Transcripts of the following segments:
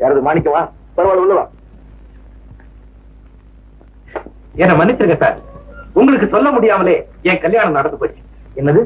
யாராவது மாணிக்கவா? பரவாயில்ல, உள்ளவா. என்ன மன்னிச்சிருங்க சார், உங்களுக்கு சொல்ல முடியாமலே என் கல்யாணம் நடந்து போச்சு. என்னது,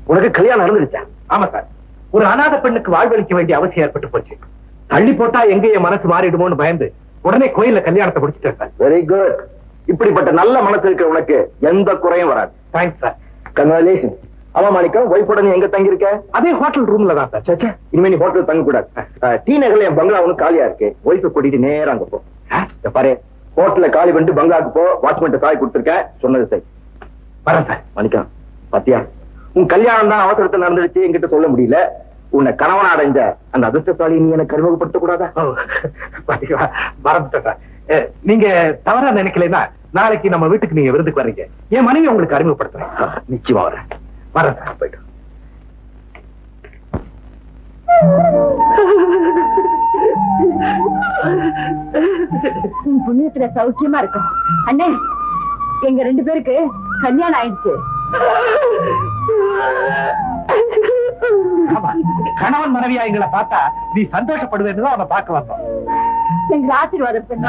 உனக்கு கல்யாணம் நடந்துருச்சா? ஆமா சார், ஒரு அநாத பெண்ணுக்கு வாழ்வளிக்க வேண்டிய அவசியம் ஏற்பட்டு போச்சு. தள்ளி போட்டா எங்க என் மனசு மாறிடுமோன்னு பயந்து உடனே கோயில்ல கல்யாணத்தை முடிச்சிட்டேன் சார். Very good. இப்படிப்பட்ட நல்ல மனசு இருக்கிற உனக்கு எந்த குறையும் வராது. Thanks sir. கங்க்ராச்சுலேஷன். ஆமா மாணிக்கம், ஒய்ஃபோட நீ எங்க தங்கி இருக்க? அதே ஹோட்டல் ரூம்ல தான் சார். சச்சா, இனிமே நீ ஹோட்டல் தங்க கூடாது. டி நகர்ல என் பங்களா ஒண்ணு காலியா இருக்கு. ஒய்ஃபை கூட்டிட்டு நேரம் அங்க போ. பாரு, ஹோட்டல்ல காலி பண்ணிட்டு பங்களாக்கு போ. வாட்ச்மேன் காய் கொடுத்துருக்கேன், சொன்னது சரி. வரேன் சார். மாணிக்கம், பாத்தியா, உன் கல்யாணம் தான் அவசரத்தில் நடந்துடுச்சு, என்கிட்ட சொல்ல முடியல. உன்னை கணவன் அடைஞ்ச அந்த அதிர்ஷ்டசாலி நீ எனக்கு அறிமுகப்படுத்த கூடாதா? மறந்துட்டேன் சார். நீங்க தவறா நினைக்கலன்னா நாளைக்கு நம்ம வீட்டுக்கு நீங்க விருந்துக்கு வர்றீங்க, என் மனைவி உங்களுக்கு அறிமுகப்படுத்துறேன். நிச்சயமா வரேன். வரேன் சார், போயிட்டு. புண்ணியத்துல சௌக்கியமா இருக்கும் அண்ணே. எங்க 2 பேருக்கு கல்யாணம் ஆயிடுச்சு. கணவன் மனைவியா எங்களை பார்த்தா நீ சந்தோஷப்படுவேன்னு அவனை பார்க்க வந்தோம். எங்க ஆசீர்வாதம் பண்ணு.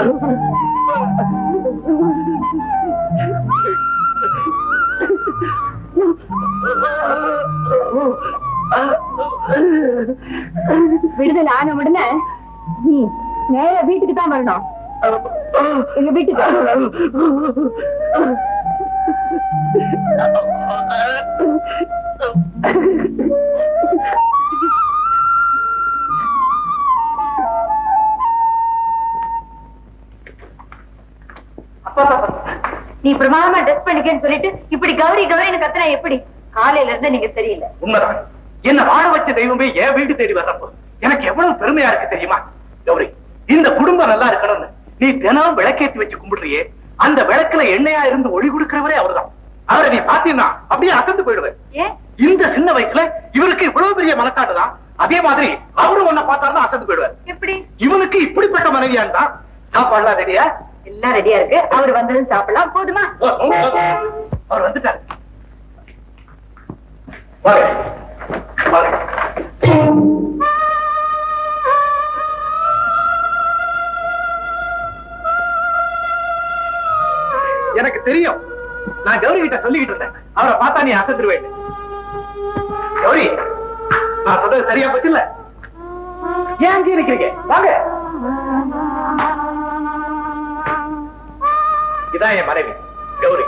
விடுதலை ஆன உடனே நீ நேர வீட்டுக்கு தான் வரணும். எங்க வீட்டுக்கு. நீ பிரமாதமா ட்ரெஸ் பண்ணிக்கன்னு சொல்லிட்டு இப்படி கௌரி கௌரின்னு கத்துனா எப்படி? காலையில இருந்து நீங்க சரியில்லை. உண்மைதான். என்ன வாழ வச்ச தெய்வமே என் வீடு தேடி வர்றப்போ எனக்கு எவ்வளவு பெருமையா இருக்கு தெரியுமா? கௌரி, இந்த குடும்பம் நல்லா இருக்கணும்னு நீ தினம் விளக்கேற்றி வச்சு கும்பிடுறியே, அந்த விளக்குல எண்ணெயா இருந்து ஒளி கொடுக்கிறவரே அவர்தான். அவரை நீ பாத்தீங்கன்னா அப்படியே அசந்து போயிடுவேன். இந்த சின்ன வயசுல இவருக்கு இவ்வளவு பெரிய மனக்காட்டுதான். அதே மாதிரி அவரும் ஒன்ன பார்த்தாருன்னா அசந்து போயிடுவார். எப்படி இவனுக்கு இப்படிப்பட்ட மனைவியான் தான். சாப்பாடுலாம் ரெடியா? எல்லாம் ரெடியா இருக்கு. அவர் வந்ததும் சாப்பிடலாம். போதுமா? அவர் வந்துட்டாரு. எனக்கு தெரியும். நான் கௌரி கிட்ட சொல்லிக்கிட்டு இருந்தேன், அவரை பார்த்தா நீ அசந்துருவேன். கௌரி, நான் சொல்றது சரியா போச்சு இல்ல? ஏன் அங்கே நிக்கிறீங்க? வாங்க. இதான் என் மனைவி கௌரி.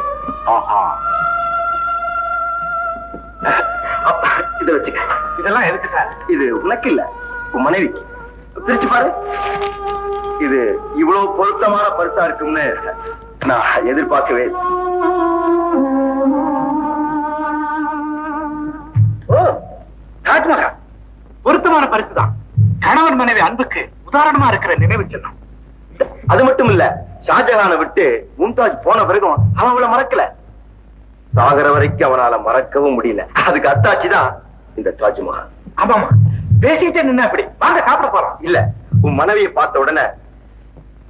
இதை வச்சுக்க. இதெல்லாம் எதுக்கு சார்? இது உனக்கு இல்ல, உன் மனைவிக்கு. பிரிச்சு பாரு. இது இவ்வளவு பொருத்தமான பரிசா இருக்கும்னு நான் எதிர்பார்க்கவே. ஓ, தாஜ்மஹால் பொருத்தமான பரிசு தான். கணவன் மனைவி அன்புக்கு உதாரணமா இருக்கிற நினைவு சின்னம். அது மட்டும் இல்ல, ஷாஜஹானை விட்டு மும்தாஜ் போன பிறகும் அவன் அவளை மறக்கல. சாகர வரைக்கும் அவனால மறக்கவும் முடியல. அதுக்கு அத்தாட்சிதான் இந்த தாஜ்மஹால். ஆமாமா, பேசிட்டே நின்ன அப்படி. வாங்க சாப்பிட போறோம். இல்ல, உன் மனைவியை பார்த்த உடனே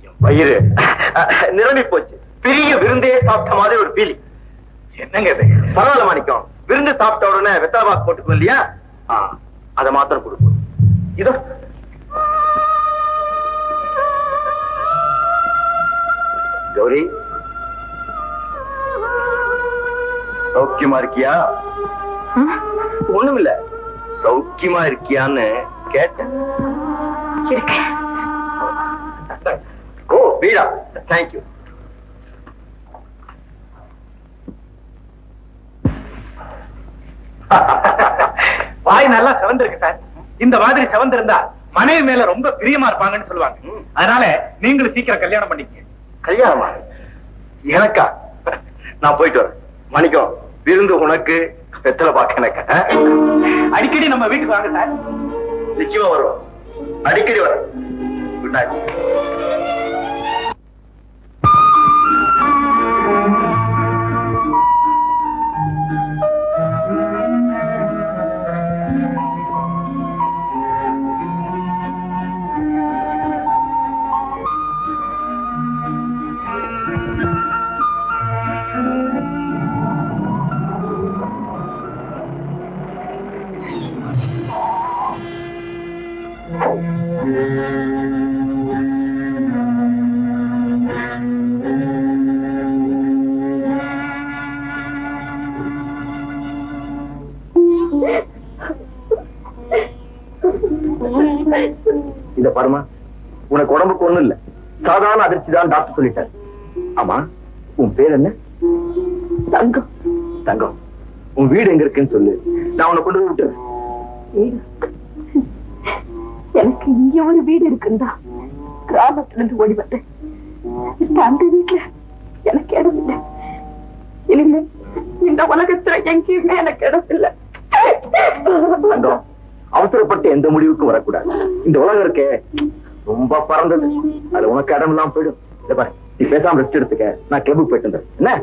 என் வயிறு நிரம்பி போச்சு. பெரிய விருந்தே சாப்பிட்ட மாதிரி ஒரு பீலி. என்னங்க இது? பரவாயில்ல மாணிக்கம், விருந்து சாப்பிட்ட உடனே வெத்தலை பாக்கு போட்டுக்கணும் இல்லையா? அதை மாத்திரம் கொடுப்போம். இதோ கௌரி, சௌக்கியமா இருக்கியா? ஒண்ணும் இல்ல, சௌக்கியமா இருக்கியான்னு கேட்டேன். ஓ வீடா, தேங்க்யூ. வாய் நல்லா செவந்திருக்கு சார். இந்த மாதிரி செவந்திருந்தா மனைவி மேல ரொம்ப பிரியமா இருப்பாங்கன்னு சொல்லுவாங்க. அதனால நீங்களும் சீக்கிரம் கல்யாணம் பண்ணிக்க. கல்யாணமா? எனக்கா? நான் போயிட்டு வரேன். மணிக்கம், விருந்து உனக்கு, வெத்தலை பாக்க எனக்கு. அடிக்கடி நம்ம வீட்டுக்கு வாங்க சார். நிச்சயமா வருவோம், அடிக்கடி வரேன். Good night. பாருமா, உனக்கு உடம்புக்கு ஒண்ணும் இல்ல, சாதாரண அதிர்ச்சி தான் டாக்டர் சொல்லிட்டார். ஆமா, உன் பேர் என்ன? தங்கம். தங்கம், உன் வீடு எங்க இருக்குன்னு சொல்லு, நான் உன்னை கொண்டு போய் விட்டுறேன். எனக்கு இங்க ஒரு வீடு இருக்குந்தா கிராமத்துல இருந்து ஓடி வந்தேன். அந்த வீட்டுல எனக்கு இடம் இல்லை. இனிமே இந்த உலகத்துல எங்கேயுமே எனக்கு இடம் இல்லை. தங்கம், அவசரப்பட்டு எந்த முடிவுக்கும் வரக்கூடாது. இந்த உலகம் இருக்கே ரொம்ப பறந்தது, அது உனக்கு இடம் இல்லாம போயிடும். இதை பாரு, நீ பேசாம ரெஸ்ட் எடுத்துக்க, நான் கிளப்புக்கு போயிட்டு இருந்தேன். என்ன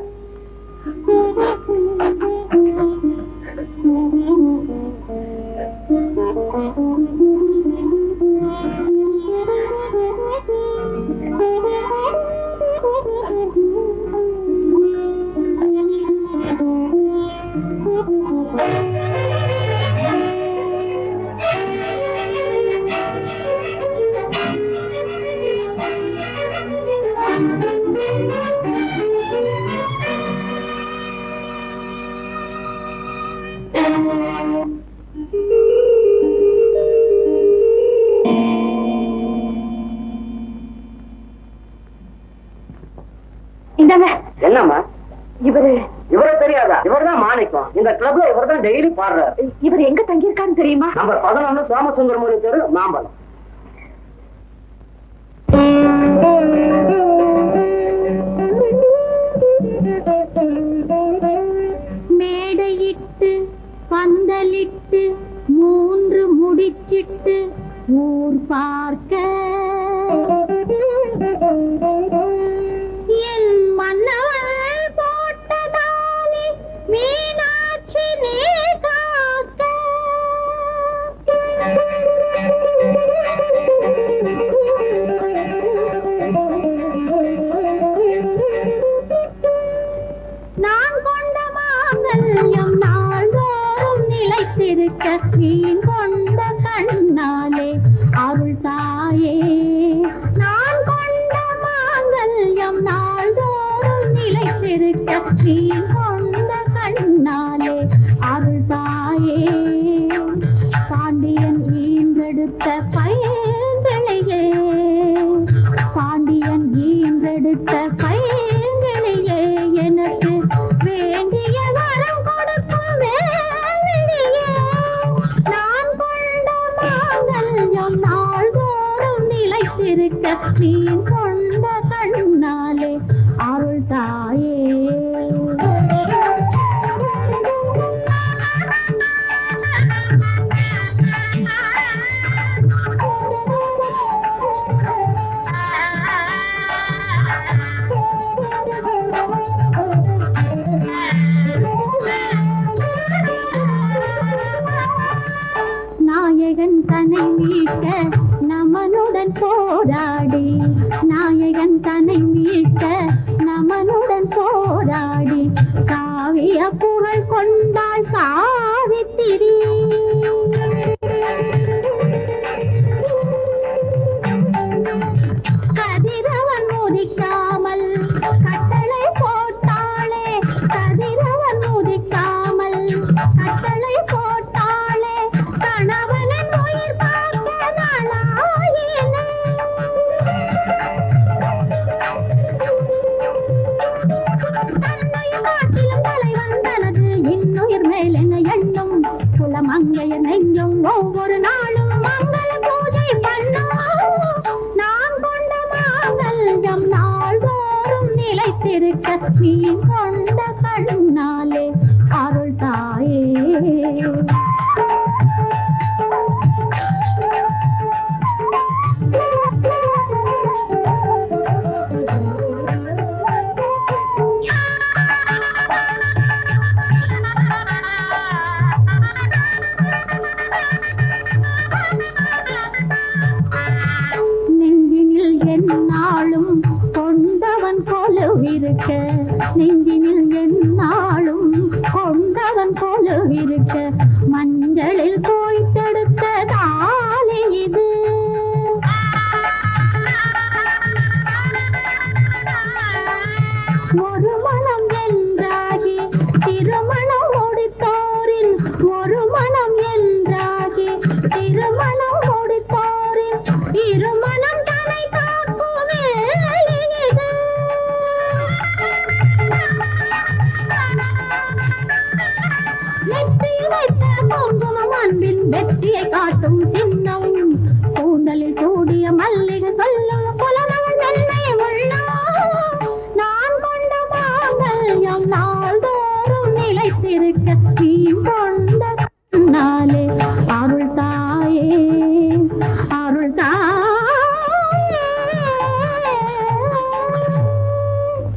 என்னம்மா இவரு? இவரை தெரியாதா? இவர்தான் மாணிக்கம். இந்த கிளப்ல இவர்தான் டெய்லி பாடுறாரு. இவர் எங்க தங்கியிருக்கான்னு தெரியுமா? நம்பர் 11 சோமசுந்தரமூர்த்தி தெரு, மாம்பழம். மேடையிட்டு பந்தலிட்டு 3 முடிச்சிட்டு ஊர் பார்க்க என் மன்னவன் போட்டதாலே மீனாட்சி நீ காக்க நான் கொண்ட மாங்கல்யம் நாள்தோறும் நிலைத்திருக்க மீன் கொண்ட கண்ணாலே அருள் தாயே. நான் கொண்ட மாங்கல்யம் நாள்தோறும் நிலைத்திருக்க மீன் கொண்ட கண்ணாலே அருள் தாயே. பாண்டியன் ஈன்றெடுத்த பையன்களையே, பாண்டியன் ஈன்றெடுத்த பையன்களையே, எனக்கு வேண்டிய வரம் கொடுக்கும் வேலையே. நான் கொண்ட மாங்கல்யம் நாள்தோறும் நிலைத்திருக்க நீ கொண்ட கண்ணாலே அருள் தாயே. நாயகன் தன்னை மீட்க நமனுடன் போராடி, நாயகன் தன்னை மீட்க நமனுடன் போராடி காவிய புகழ் கொண்டாள் சாவித்திரி. கதிரவன் முதிக்காமல் கட்டளை போட்டாளே, கதிரவன் முதிக்காமல் கட்டளை போட்டாளே, கணவனின் உயிர் பார்க்க நாளாயினே. தன்னையும் காட்டிலும் தலைவன் தனது இன்னுயிர் மேல் என்ன எண்ணும், குலமங்கைய நெஞ்சும் ஒவ்வொரு நாளும் மங்கள பூஜை பண்ணும். நான் கொண்ட மாங்கல்யம் நாள்தோறும் நிலைத்திருக்க நீ கொண்ட கண்ணாலே அருள் தாயே. நெஞ்சினில் எந்நாளும் கொண்டவன் கொலுவிருக்க, நெஞ்சினில் எந்நாளும் கொண்டவன் கொலுவிருக்க